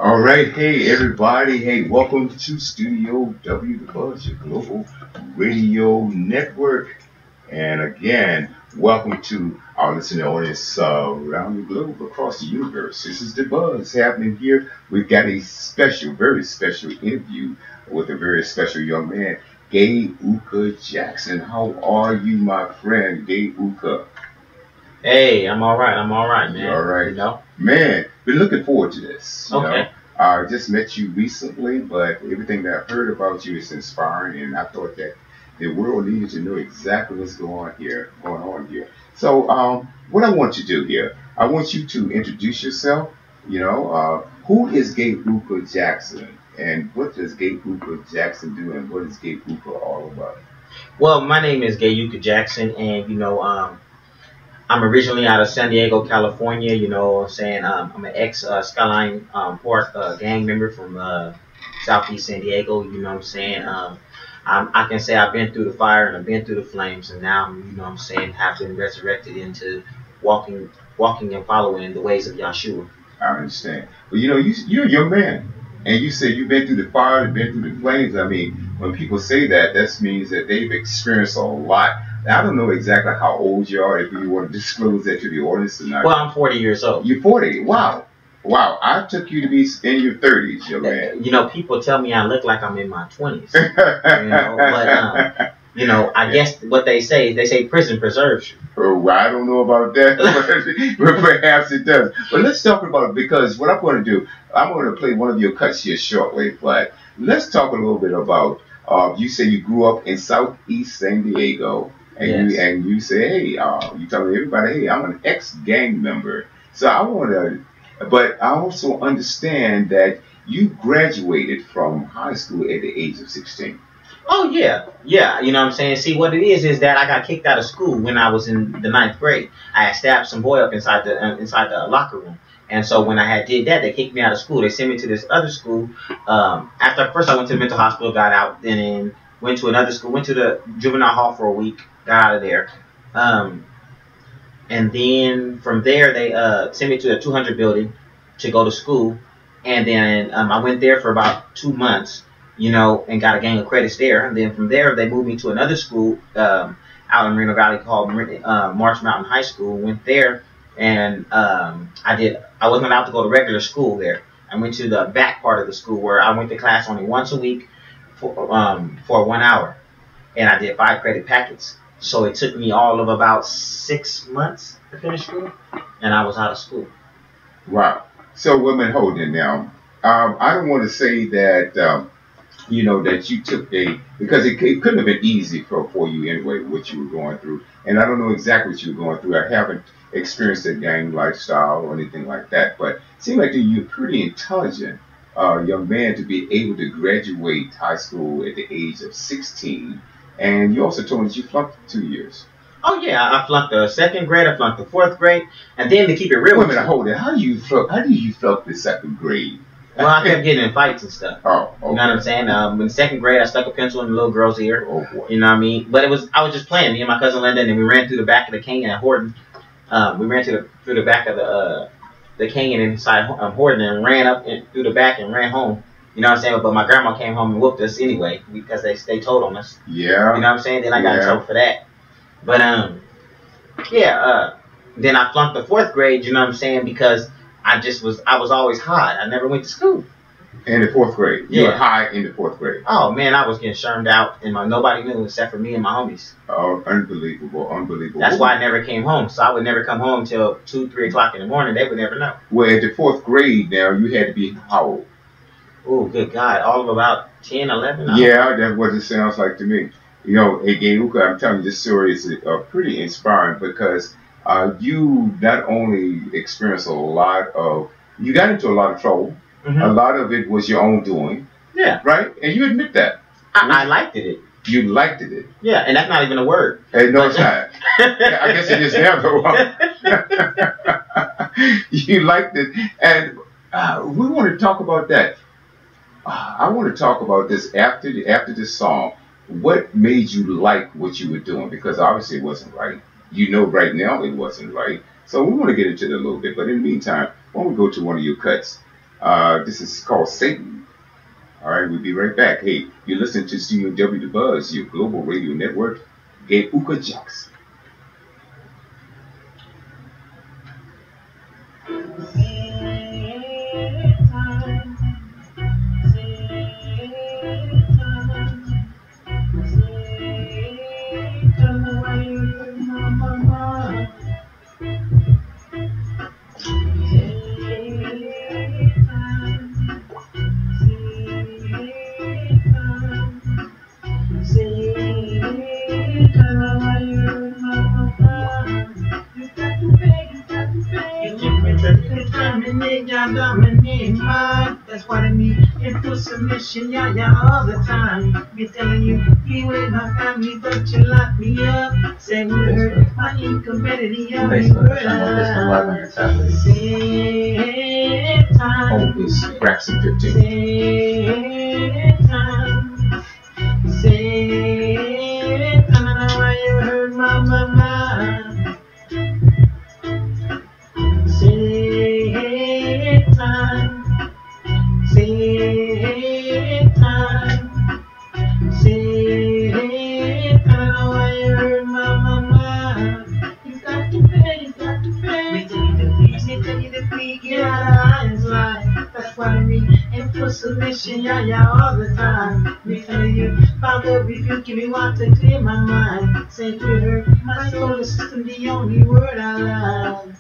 All right, hey everybody, hey, welcome to Studio W, the Buzz, your global radio network. And again, welcome to our listening audience around the globe, across the universe. This is the Buzz happening here. We've got a special, very special interview with a very special young man, Geuka Jackson. How are you, my friend, Geuka? Hey, I'm all right. I'm all right, man. You all right? You know? Man, been looking forward to this. You Okay. know? I just met you recently, but everything that I've heard about you is inspiring, and I thought that the world needed to know exactly what's going on here. So, what I want you to do here, I want you to introduce yourself. Who is Geuka Jackson, and what does Geuka Jackson do, and what is Geuka all about? Well, my name is Geuka Jackson, and I'm originally out of San Diego, California. You know what I'm saying? I'm an ex-Skyline Park gang member from Southeast San Diego. You know what I'm saying? I can say I've been through the fire and I've been through the flames, and now, you know what I'm saying, have been resurrected into walking and following the ways of Yahshua. I understand. But you're a young man, and you say you've been through the fire, you've been through the flames. I mean, when people say that, that means that they've experienced a lot. I don't know exactly how old you are, if you want to disclose that to the audience or not. Well, I'm 40 years old. You're 40. Wow. Wow. I took you to be in your 30s, young man. You know, people tell me I look like I'm in my 20s. I guess what they say prison preserves you. Oh, I don't know about that, but perhaps it does. But let's talk about it, because what I'm going to do, I'm going to play one of your cuts here shortly, but let's talk a little bit about, you say you grew up in Southeast San Diego. And yes. you say, hey, you telling everybody, hey, I'm an ex-gang member. So I want to, but I also understand that you graduated from high school at the age of 16. Oh, yeah. Yeah, you know what I'm saying? See, what it is that I got kicked out of school when I was in the 9th grade. I had stabbed some boy up inside the locker room. And so when I did that, they kicked me out of school. They sent me to this other school. After first I went to the mental hospital, got out, then went to another school, went to the juvenile hall for a week, got out of there. And then from there, they sent me to the 200 building to go to school. And then I went there for about 2 months, and got a gang of credits there. And then from there, they moved me to another school out in Moreno Valley called Marsh Mountain High School. Went there, and I wasn't allowed to go to regular school there. I went to the back part of the school where I went to class only once a week for 1 hour. And I did 5 credit packets. So it took me all of about 6 months to finish school, and I was out of school. Wow. So, women, hold it now. I don't want to say that, that you took because it couldn't have been easy for you anyway, what you were going through. And I don't know exactly what you were going through. I haven't experienced a gang lifestyle or anything like that. But it seemed like you're a pretty intelligent young man to be able to graduate high school at the age of 16. And you also told me that you flunked 2 years. Oh yeah, I flunked the 2nd grade, I flunked the 4th grade, and then to keep it real. Wait a minute, hold it. How do you flunk the 2nd grade? Well, I kept getting in fights and stuff. Oh, okay. You know what I'm saying? In the 2nd grade, I stuck a pencil in the little girl's ear. Oh boy. You know what I mean? But I was just playing. Me and my cousin Linda, and we ran through the back of the canyon at Horton. We ran through the back of the canyon inside Horton and ran up through the back and ran home. You know what I'm saying? But my grandma came home and whooped us anyway because they told on us. Yeah. You know what I'm saying? Then I got in trouble for that. But then I flunked the 4th grade. You know what I'm saying? Because I was always high. I never went to school. In the 4th grade. Yeah. You were high in the 4th grade. Oh man, I was getting shermed out, and nobody knew except for me and my homies. Oh, unbelievable, unbelievable. That's why I never came home. So I would never come home till 2, 3 o'clock in the morning. They would never know. Well, at the 4th grade now, you had to be how old? Oh, good God. All of about 10, 11? Yeah, that's what it sounds like to me. Hey, Geuka, I'm telling you, this story is pretty inspiring because you not only experienced you got into a lot of trouble. Mm-hmm. A lot of it was your own doing. Yeah. Right? And you admit that. I liked it. You liked it. Yeah, and that's not even a word. Hey, no, it's not. I guess it is now, though. You liked it. And we want to talk about that. I want to talk about this after this song. What made you like what you were doing? Because obviously it wasn't right. Right now it wasn't right. So we want to get into it a little bit. But in the meantime, why don't we go to one of your cuts This is called Satan. All right, we'll be right back. Hey, you're listening to StudoW The Buzz, your global radio network. Geuka Jackson. That's what I mean. And for submission, yeah, yeah, all the time. Be telling you, be with my family, but you lock me up. Say we hurt my incompatibility. Facebook channel, this one live on your tablet. Oh, it's Braxton 15. Say, I don't know why you hurt my mama. Say, time. Say, time. Say, I don't know why you hurt my mama. You got to pay, you got to pay. Me tell you the fee, get out of eyes line. That's what I mean. And for submission, yeah, yeah, all the time. Me telling you, Father, rebuke me, want to clear my mind. Say to her, my solar system, the only word I love.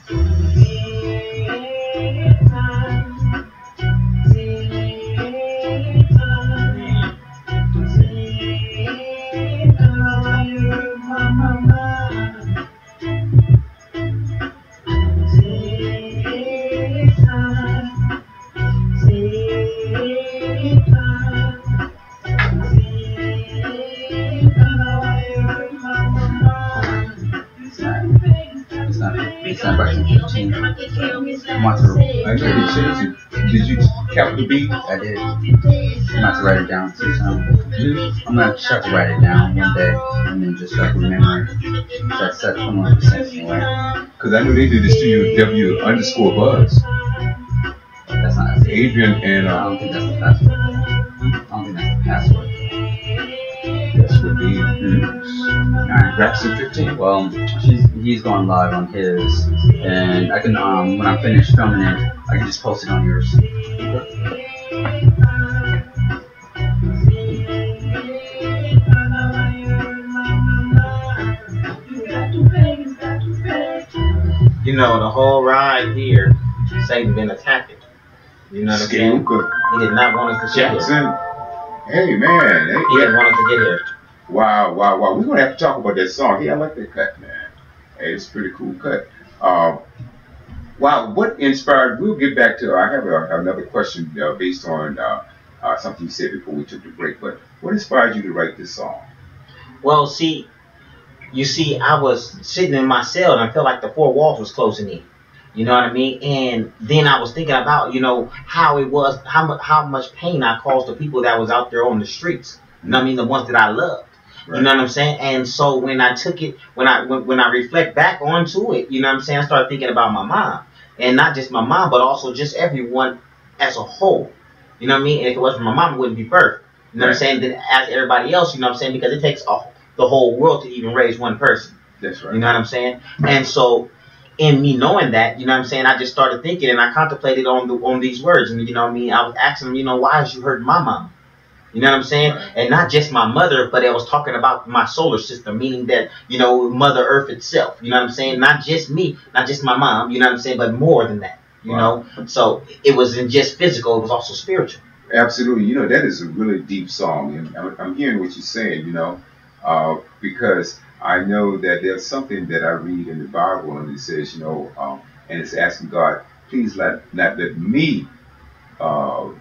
It's not Braxton 15. I know you changed it. Did you count the beat? I did. I'm about to write it down sometime. I'm gonna start to write it down one day and then just start remembering. So I set 21% anyway. Because I know they did the StudoW underscore buzz. That's not Adrian and I don't think that's the password. I don't think that's the password. That's what they Alright. Braxton 15. Well, he's going live on his, and I can when I'm finished filming it, I can just post it on yours. You know, the whole ride here, Satan been attacking. You know what I'm saying? Geuka He did not want us to get here. Jackson. Hey man. Hey, He didn't want us to get here. Wow. We're gonna have to talk about that song. Hey, I like that cut, man. Hey, it's a pretty cool cut. Wow, what inspired? We'll get back to. I have another question based on something you said before we took the break. But what inspired you to write this song? Well, you see, I was sitting in my cell and I felt like the four walls was closing in. You know what I mean? And then I was thinking about, you know, how it was, how much pain I caused the people that was out there on the streets. You know what I mean? The ones that I loved. Right. You know what I'm saying? And so when I took it, when I reflect back onto it, you know what I'm saying? I started thinking about my mom, and not just my mom, but also just everyone as a whole. You know what I mean? And if it wasn't for my mom, it wouldn't be birthed. You know what I'm saying? Then as everybody else, you know what I'm saying? Because it takes the whole world to even raise one person. That's right. You know what I'm saying? And so, in me knowing that, you know what I'm saying, I just started thinking and I contemplated on these words. And you know what I mean? I was asking them, you know, why has you hurt my mom? You know what I'm saying? Right. And not just my mother, but it was talking about my solar system, meaning that, you know, Mother Earth itself. You know what I'm saying? Not just me, not just my mom, you know what I'm saying, but more than that, you know? So it wasn't just physical, it was also spiritual. Absolutely. You know, that is a really deep song. And I'm hearing what you're saying, you know, because I know that there's something that I read in the Bible and it says, you know, and it's asking God, please not let me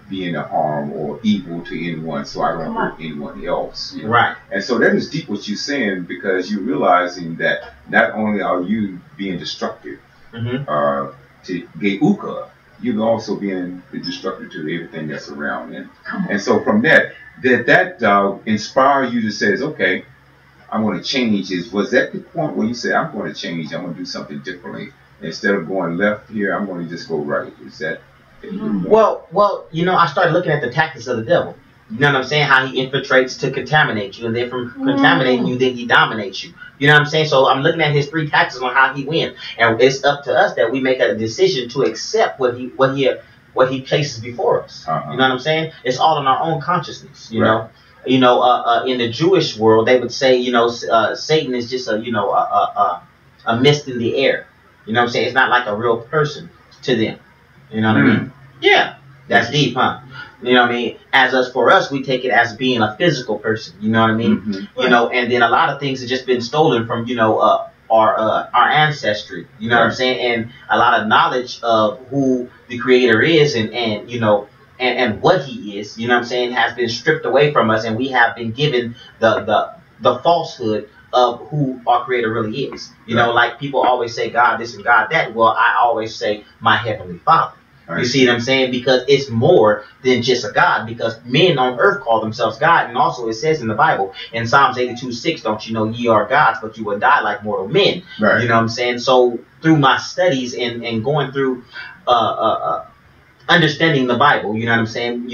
be in a harm or evil to anyone so I don't hurt anyone else. You know? Right. And so that is deep what you're saying, because you're realizing that not only are you being destructive to Geuka, you're also being the destructive to everything that's around. And so from that inspire you to say, okay, I'm going to change. Was that the point where you said, I'm going to change, I'm going to do something differently? Instead of going left here, I'm going to just go right. Is that? Well, I started looking at the tactics of the devil. You know what I'm saying? How he infiltrates to contaminate you, and then from contaminating you, then he dominates you. You know what I'm saying? So I'm looking at his three tactics on how he wins, and it's up to us that we make a decision to accept what he places before us. You know what I'm saying? It's all in our own consciousness. In the Jewish world, they would say, Satan is just a mist in the air. You know what I'm saying? It's not like a real person to them. You know what I mean? Yeah. That's deep, huh? You know what I mean? For us, we take it as being a physical person. You know what I mean? And then a lot of things have just been stolen from, our ancestry. You know what I'm saying? And a lot of knowledge of who the creator is and what he is, you know what I'm saying, has been stripped away from us, and we have been given the falsehood of who our creator really is. Like people always say God this and God that. Well, I always say my heavenly Father. You see what I'm saying? Because it's more than just a God, because men on earth call themselves God. And also it says in the Bible, in Psalms 82:6, don't you know ye are gods, but you will die like mortal men. Right. You know what I'm saying? So through my studies and going through understanding the Bible, you know what I'm saying?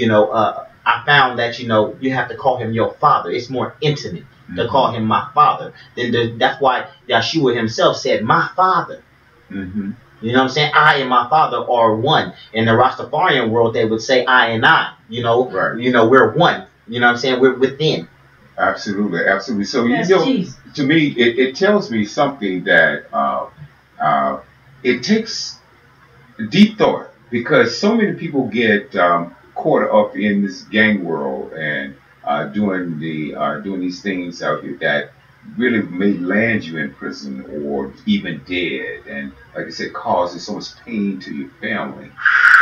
I found that, you have to call him your father. It's more intimate to call him my father. That's why Yeshua himself said, my father. You know what I'm saying? I and my father are one. In the Rastafarian world, they would say I and I. We're one. You know what I'm saying? We're within. Absolutely. So, to me, it tells me something that it takes deep thought, because so many people get caught up in this gang world and doing these things out here that really may land you in prison or even dead, and like I said, causes so much pain to your family.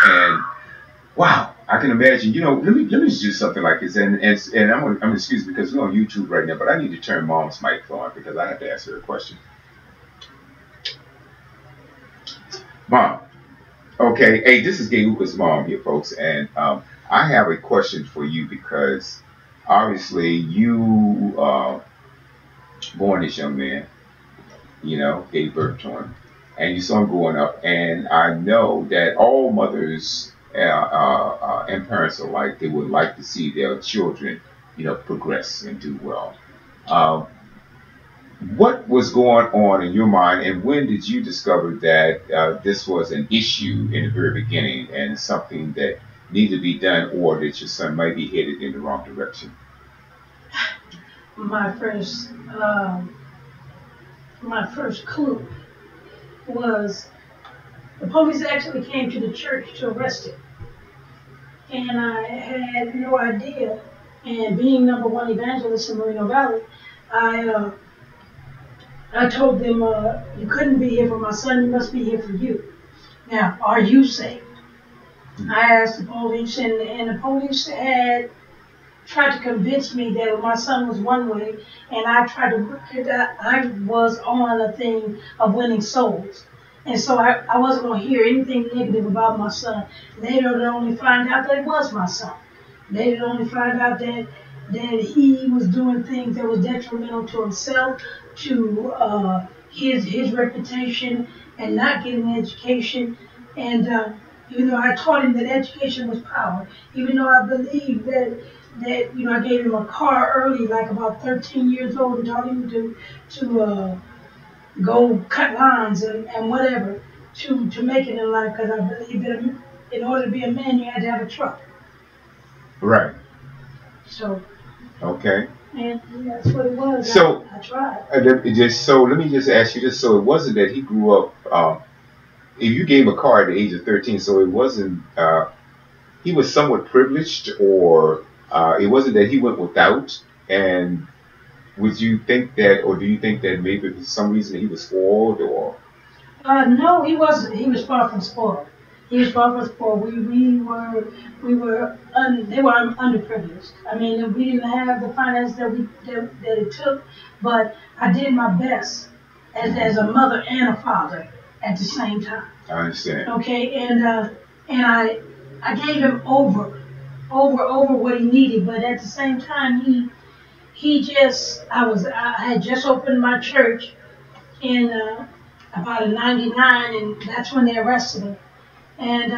And wow, I can imagine. Let me just do something like this, and I'm excused because we're on YouTube right now, but I need to turn Mom's mic on because I have to ask her a question. Mom, okay, hey, this is Geuka's mom here, folks, and I have a question for you, because obviously you born this young man, gave birth to him, and you saw him growing up, and I know that all mothers and parents alike, they would like to see their children, progress and do well. What was going on in your mind, and when did you discover that this was an issue in the very beginning and something that needed to be done, or that your son might be headed in the wrong direction? My first clue was the police actually came to the church to arrest him, and I had no idea. And being number one evangelist in Moreno Valley, I told them, you couldn't be here for my son, you must be here for you. Now, are you saved? I asked the police, and the police had tried to convince me that my son was one way, and I was on a thing of winning souls. And so I wasn't going to hear anything negative about my son. Later, they'd only find out that it was my son. They'd only find out that he was doing things that was detrimental to himself, to his reputation, and not getting an education. And I taught him that education was power. Even though I believe that I gave him a car early, like about 13 years old, and taught him to go cut lines and whatever to make it in life, because I believe that in order to be a man, you had to have a truck. Right. So. Okay. And that's what it was. So I tried. Let me just ask you this: so it wasn't that he grew up. If you gave him a car at the age of 13, so it wasn't. He was somewhat privileged, or it wasn't that he went without. And would you think that, or do you think that maybe for some reason he was spoiled, or? No, he wasn't. He was far from spoiled. He was far from spoiled. They were underprivileged. I mean, we didn't have the finance that it took, but I did my best as a mother and a father at the same time. I understand. Okay, and I gave him over what he needed, but at the same time I had just opened my church in about a 99, and that's when they arrested him. And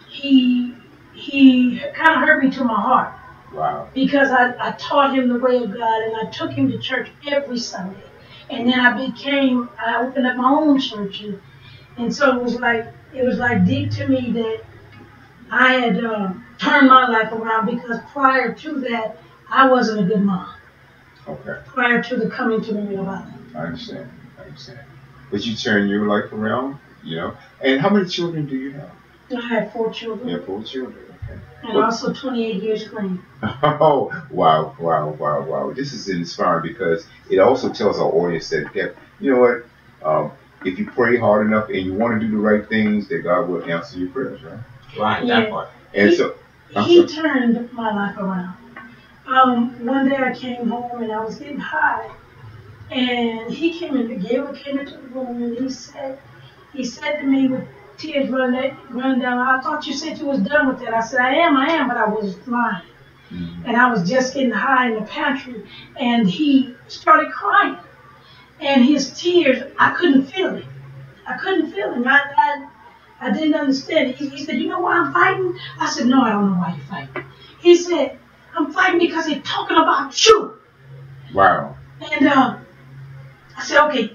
he kind of hurt me to my heart. Wow. Because I taught him the way of God and I took him to church every Sunday. And then I opened up my own church. And so it was like deep to me that I had turned my life around because prior to that, I wasn't a good mom. Okay. Prior to the coming to me of Allah. I understand. But you turned your life around, And how many children do you have? I had 4 children. You have 4 children, okay. And also 28 years clean. Oh, wow. This is inspiring because it also tells our audience that, you know what, if you pray hard enough and you want to do the right things, that God will answer your prayers, right? Right, that part. And he turned my life around. One day I came home and I was getting high. And he came in, Geuka came into the room and he said to me with tears running down, I thought you said you was done with that. I said, I am, but I was lying. Mm-hmm. And I was just getting high in the pantry. And he started crying. And his tears, I couldn't feel it. I couldn't feel him. I didn't understand. He said, you know why I'm fighting? I said, no, I don't know why you're fighting. He said, I'm fighting because they're talking about you. Wow. And I said, okay,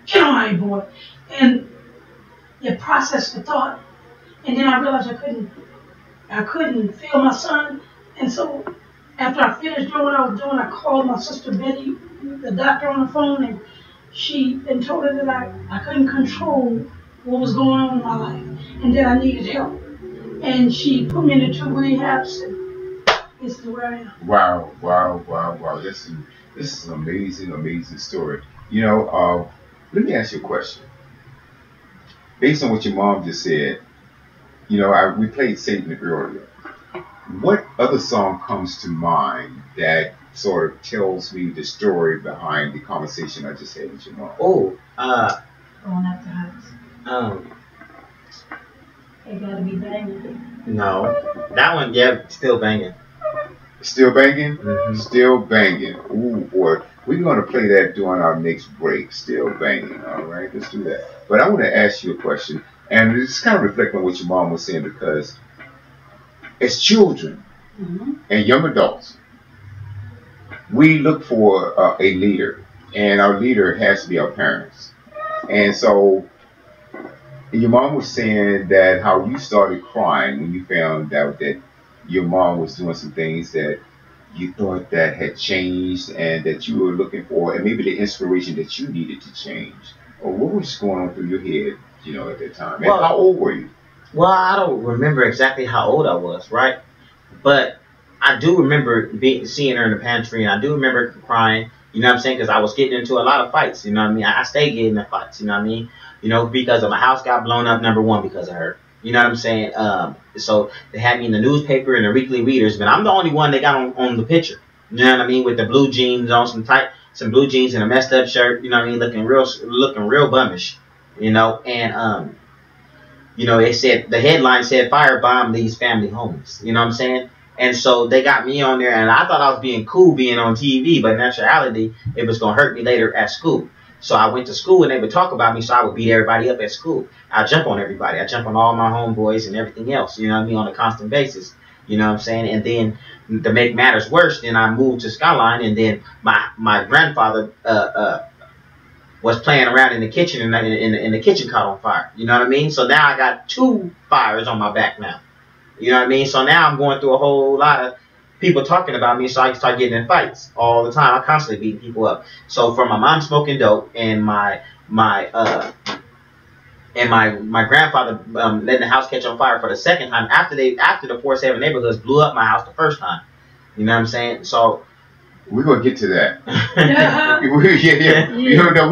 get on my board. And you processed the thought. And then I realized I couldn't feel my son. And so after I finished doing what I was doing, I called my sister Betty, the doctor, on the phone, and she told her that I couldn't control what was going on in my life and that I needed help. And she put me into 2 rehabs, and this is where I am. Wow. This is an amazing story. Let me ask you a question. Based on what your mom just said, we played Satan earlier. What other song comes to mind that sort of tells me the story behind the conversation I just had with your mom? Going Up the Heights. It gotta be banging. No, that one, yeah, still banging. Still banging? Mm-hmm. Still banging. Ooh, boy. We're going to play that during our next break. Still banging. All right, let's do that. But I want to ask you a question, and it's kind of reflect on what your mom was saying, because as children and young adults, we look for a leader, and our leader has to be our parents. And so your mom was saying that how you started crying when you found out that your mom was doing some things that you thought that had changed and that you were looking for, and maybe the inspiration that you needed to change. Or what was going on through your head, at that time? And how old were you? Well, I don't remember exactly how old I was, right? But I do remember seeing her in the pantry, and I do remember crying, you know what I'm saying? Because I was getting into a lot of fights, you know what I mean? I stayed getting in fights, you know what I mean? Because my house got blown up, number one, because of her. You know what I'm saying? So they had me in the newspaper and the weekly readers, but I'm the only one they got on the picture. You know what I mean? With the blue jeans on, some blue jeans and a messed up shirt. You know what I mean? Looking real bummish. And it said, the headline said, "Firebomb these family homes." You know what I'm saying? And so they got me on there, and I thought I was being cool being on TV, but in actuality, it was gonna hurt me later at school. So I went to school and they would talk about me, so I would beat everybody up at school. I jump on everybody. I jump on all my homeboys and everything else, you know what I mean, on a constant basis. You know what I'm saying? And then to make matters worse, then I moved to Skyline, and then my grandfather was playing around in the kitchen, and the kitchen caught on fire. You know what I mean? So now I got 2 fires on my back now. You know what I mean? So now I'm going through a whole lot of people talking about me, so I start getting in fights all the time. I constantly beating people up. So from my mom smoking dope and my grandfather letting the house catch on fire for the second time after the 4-7 neighborhoods blew up my house the first time. You know what I'm saying? So we're gonna get to that. Yeah. We're not gonna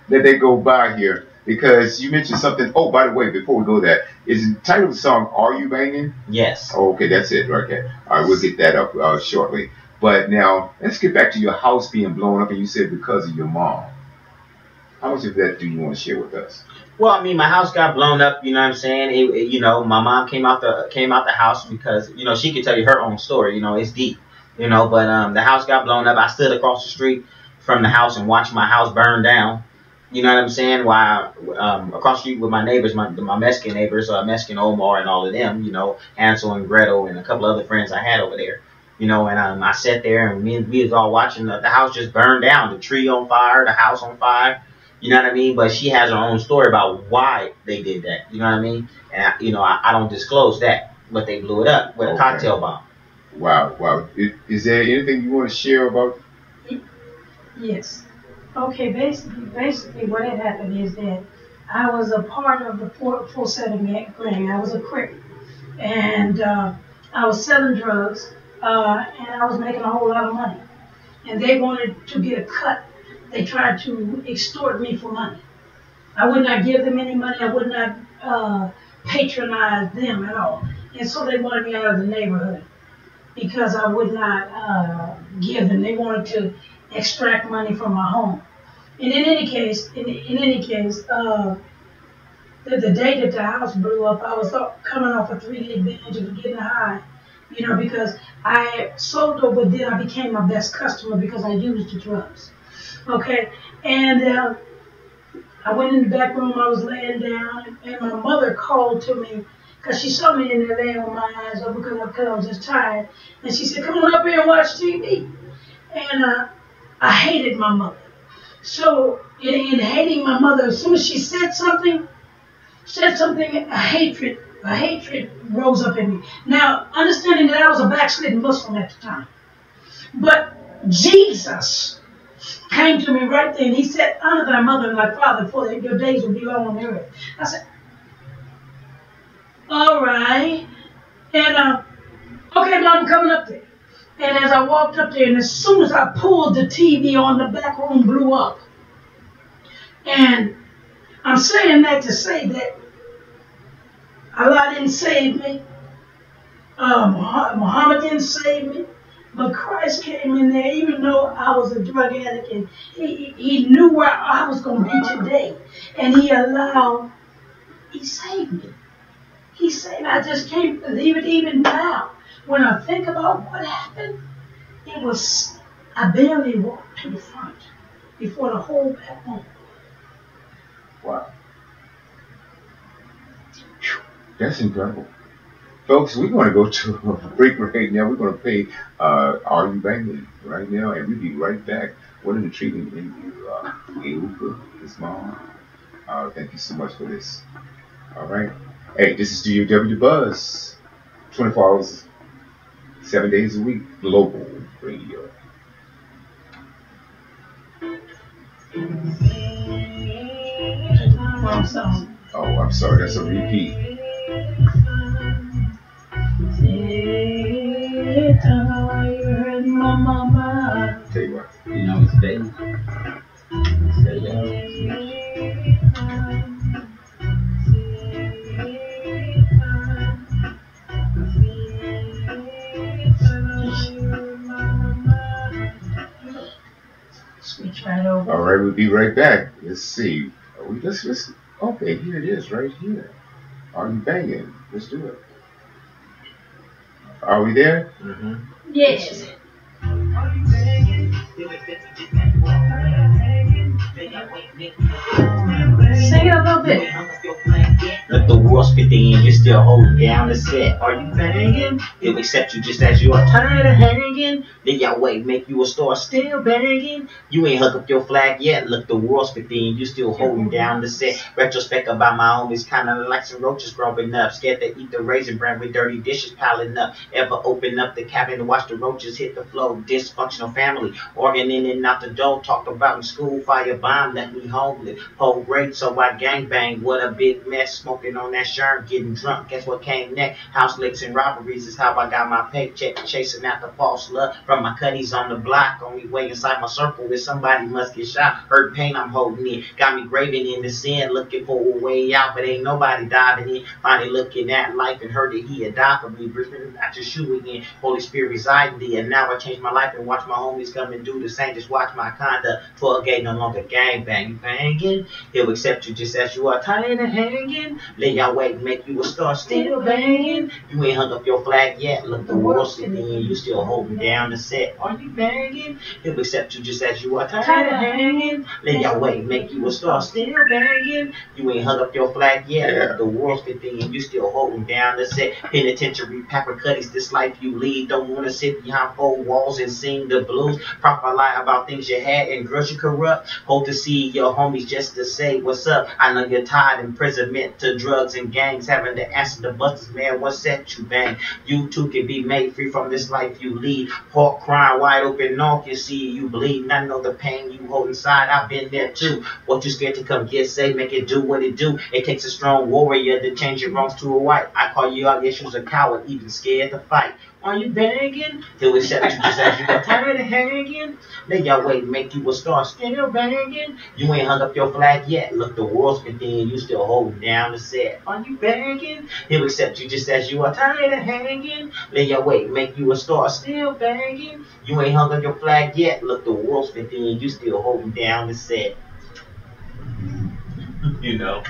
let that go by here, because you mentioned something. Oh, by the way, before we go there, is the title of the song "Are You Banging"? Yes. Oh, okay, that's it. Okay. All right, we'll get that up shortly. But now let's get back to your house being blown up, and you said because of your mom. How much of that do you want to share with us? Well, I mean, my house got blown up. You know what I'm saying? My mom came out the house because she could tell you her own story. It's deep. But the house got blown up. I stood across the street from the house and watched my house burn down. You know what I'm saying? While across the street with my neighbors, my Mexican neighbors, Mexican Omar and all of them, you know, Hansel and Gretel and a couple other friends I had over there, you know, and I sat there and we was all watching the house just burn down, the tree on fire, the house on fire. You know what I mean? But she has her own story about why they did that. You know what I mean? And I don't disclose that, but they blew it up with a cocktail bomb. Wow, wow. Is there anything you want to share about? Yes. Okay, basically what had happened is that I was a part of the full setting gang. I was a crip. And I was selling drugs, and I was making a whole lot of money. And they wanted to get a cut. They tried to extort me for money. I would not give them any money. I would not patronize them at all. And so they wanted me out of the neighborhood because I would not give them. They wanted to extract money from my home. And in any case, the day that the house blew up, I was coming off a 3-day binge of getting high, you know, because I sold dope, but then I became my best customer because I used the drugs. Okay, and I went in the back room, I was laying down, and my mother called to me because she saw me in there laying with my eyes open because I was just tired. And she said, come on up here and watch TV. And I hated my mother. So in hating my mother, as soon as she said something, a hatred rose up in me. Now, understanding that I was a backslidden Muslim at the time. But Jesus came to me right there and he said, honor thy mother and thy father, for your days will be long on the earth. I said, all right. And, okay, Mom, I'm coming up there. And as I walked up there, and as soon as I pulled the TV on, the back room blew up. And I'm saying that to say that Allah didn't save me. Muhammad didn't save me. But Christ came in there, even though I was a drug addict, and he knew where I was going to be today. And he saved me. He saved me. I just can't believe it even now. When I think about what happened, I barely walked to the front before the whole back home. Wow. That's incredible. Folks, we're going to go to a break right now. We're going to play Are You Banging right now, and we'll be right back. What an intriguing interview. Geuka, his mom. Thank you so much for this. All right. Hey, this is StudoW Buzz. 24 hours, 7 days a week, global radio. Oh, I'm sorry. That's a repeat. Tell you what. You know, it's big. All right, we'll be right back. Let's see. Let's okay, here it is, right here. Are you banging? Let's do it. Are we there? Mm-hmm. Yes. Sing it a little bit. Let the world spit in, you still hold down the set. Are you banging? They'll accept you just as you are. Tired of hanging? Then your way make you a star still banging. You ain't hook up your flag yet. Look, the world spit in, you still holding down the set. Retrospect about my homies, kinda like some roaches growing up. Scared to eat the raisin bran with dirty dishes piling up. Ever open up the cabin to watch the roaches hit the floor? Dysfunctional family, organ in and out the door. Talked about in school, fire bomb, left me homeless. Whole great, so I gangbang. What a big mess, smoking on that shirt, getting drunk. Guess what came next? House licks and robberies is how I got my paycheck. Chasing after false love from my cutties on the block. Only way inside my circle is somebody must get shot. Hurt pain I'm holding in. Got me graving in the sin, looking for a way out, but ain't nobody diving in. Finally looking at life and heard that he had died for me. Breathing out your shoe again. Holy Spirit residing there. And now I changed my life and watch my homies come and do the same. Just watch my conduct. 12 gate no longer gang bang. You banging? He'll accept you just as you are. Tired of hanging? Lay your weight, make you a star, still banging. You ain't hung up your flag yet. Look, the world's sitting in, you still holding down the set. Are you banging? He'll accept you just as you are, tired of hanging. Lay your weight, make you a star, still banging. You ain't hung up your flag yet. Look, the world's sitting in, you still holding down the set. Penitentiary, Papa Cuddies, this life you lead. Don't wanna sit behind four walls and sing the blues. Proper lie about things you had and girls you corrupt. Hope to see your homies just to say what's up. I know you're tired imprisonment to drugs and gangs, having to answer the busters, man, what set you bang? You too can be made free from this life you lead. Heart crying wide open, all can see you bleed. And I know the pain you hold inside, I've been there too. What you scared to come get, say, make it do what it do. It takes a strong warrior to change your wrongs to a right. I call you out, yes, you's a coward, even scared to fight. Are you begging? He'll accept you just as you are, tired of hanging. Lay your weight, make you a star, still banging. You ain't hung up your flag yet. Look, the world's been thin, you still holding down the set. Are you begging? He'll accept you just as you are, tired of hanging. Lay your weight, make you a star, still banging. You ain't hung up your flag yet. Look, the world's been thin, you still holding down the set. You know.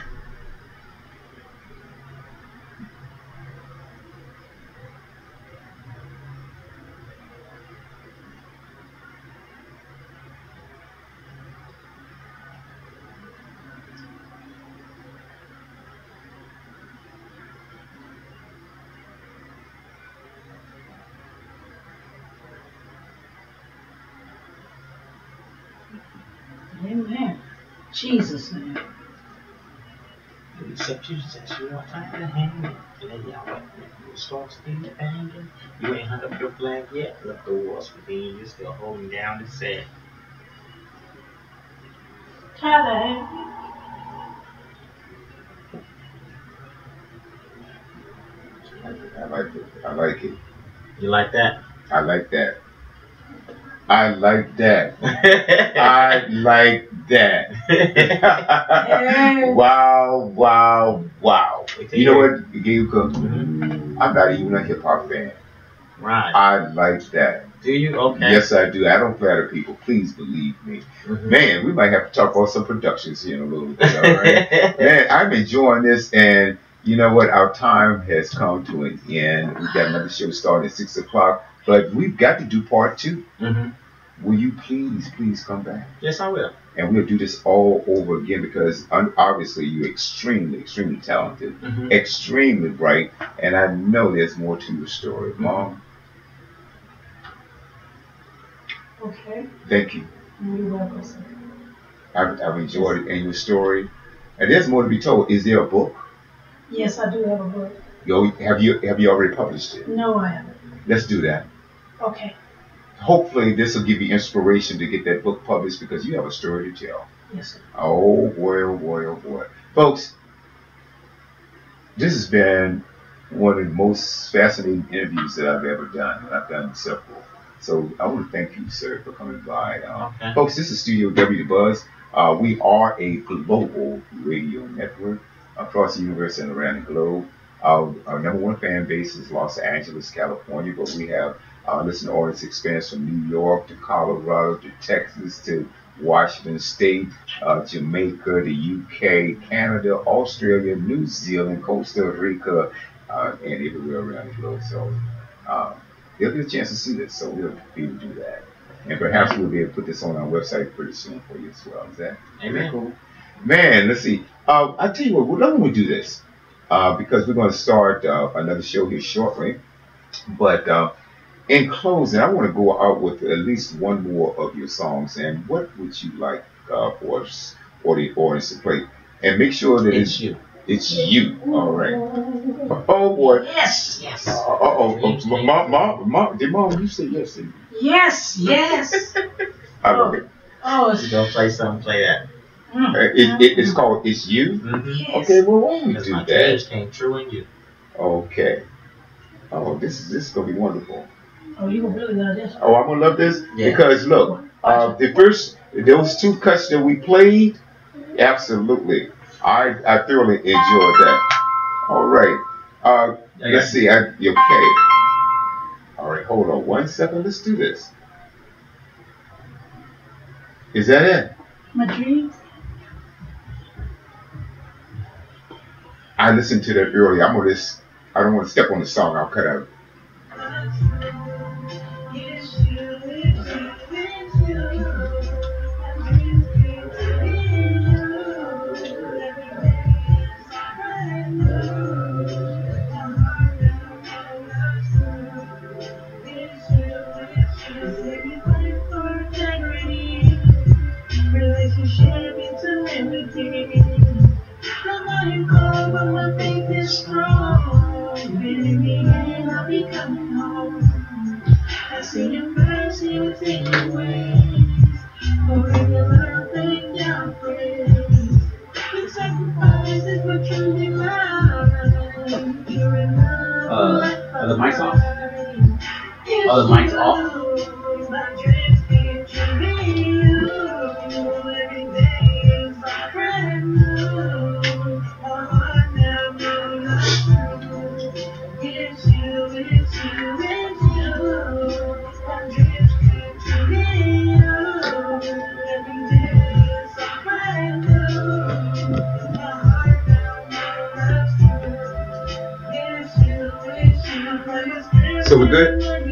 Amen. Jesus, man. He'll accept you just as you are, tired of hanging. Lay your weight, make you a star, still banging. You ain't hung up your flag yet. Look, the world's been thin, you still holding down the set. Tired of I like it. I like it. You like that? I like that. I like that. I like that. Wow, wow, wow. You know what, Geuka? I'm not even a hip hop fan. Right. I like that. Do you? Okay. Yes, I do. I don't flatter people. Please believe me. Man, we might have to talk about some productions here in a little bit. All right. Man, I'm enjoying this, and you know what? Our time has come to an end. We've got another show starting at 6 o'clock, but we've got to do part 2. Will you please come back? Yes, I will. And we'll do this all over again because obviously you're extremely talented, extremely bright, and I know there's more to your story. Mom, Okay. thank you. You're welcome, sir. I've enjoyed it and your story. And there's more to be told. Is there a book? Yes, I do have a book. Have you already published it? No, I haven't. Let's do that. Okay. Hopefully this will give you inspiration to get that book published because you have a story to tell. Yes, sir. Oh boy, oh boy, oh boy. Folks, this has been one of the most fascinating interviews that I've ever done, and I've done several. So I want to thank you, sir, for coming by. Okay. Folks, this is StudoW The Buzz. We are a global radio network across the universe and around the globe. Our number one fan base is Los Angeles, California, but we have listening audience expands from New York to Colorado to Texas to Washington State, Jamaica, the UK, Canada, Australia, New Zealand, Costa Rica, and everywhere around the globe. So there'll be a chance to see this, so we'll be able to do that. And perhaps we'll be able to put this on our website pretty soon for you as well. Is that Amen. Cool? Man, let's see. I'll tell you what, why don't we do this? Because we're going to start another show here shortly. But in closing, I want to go out with at least one more of your songs. And what would you like for us or the audience to play? And make sure that It's you. It's you. All right. Oh boy. Yes. Mom, did Mom you say yes? Didn't you? Yes. I love it. Oh, You gonna play something? Play that. It's called It's You. Yes. Okay, well why don't we Because do my that? dreams came true in you. Okay. Oh, this is gonna be wonderful. Oh, you really love this. Oh, I'm gonna love this Yeah. because look, those two cuts that we played, absolutely, I thoroughly enjoyed that. All right, let's see. You okay? All right, hold on 1 second. Let's do this. Is that it? My dreams. I listened to that earlier. I don't want to step on the song. I'll cut out. Relationship into everything. Nobody called, but my faith is strong. In the end, I'll be coming home. I see your mercy within your ways. For your love and your praise. Your sacrifice is what truly matters. You're enough. Are the mics off? Oh, the mic's off? My dreams keep dreaming you. Every day is a brand new. My heart now knows it's you, it's you, it's you. My dreams keep dreaming you. Every day is a brand new. My heart now knows it's you, it's you, it's you. So we're good?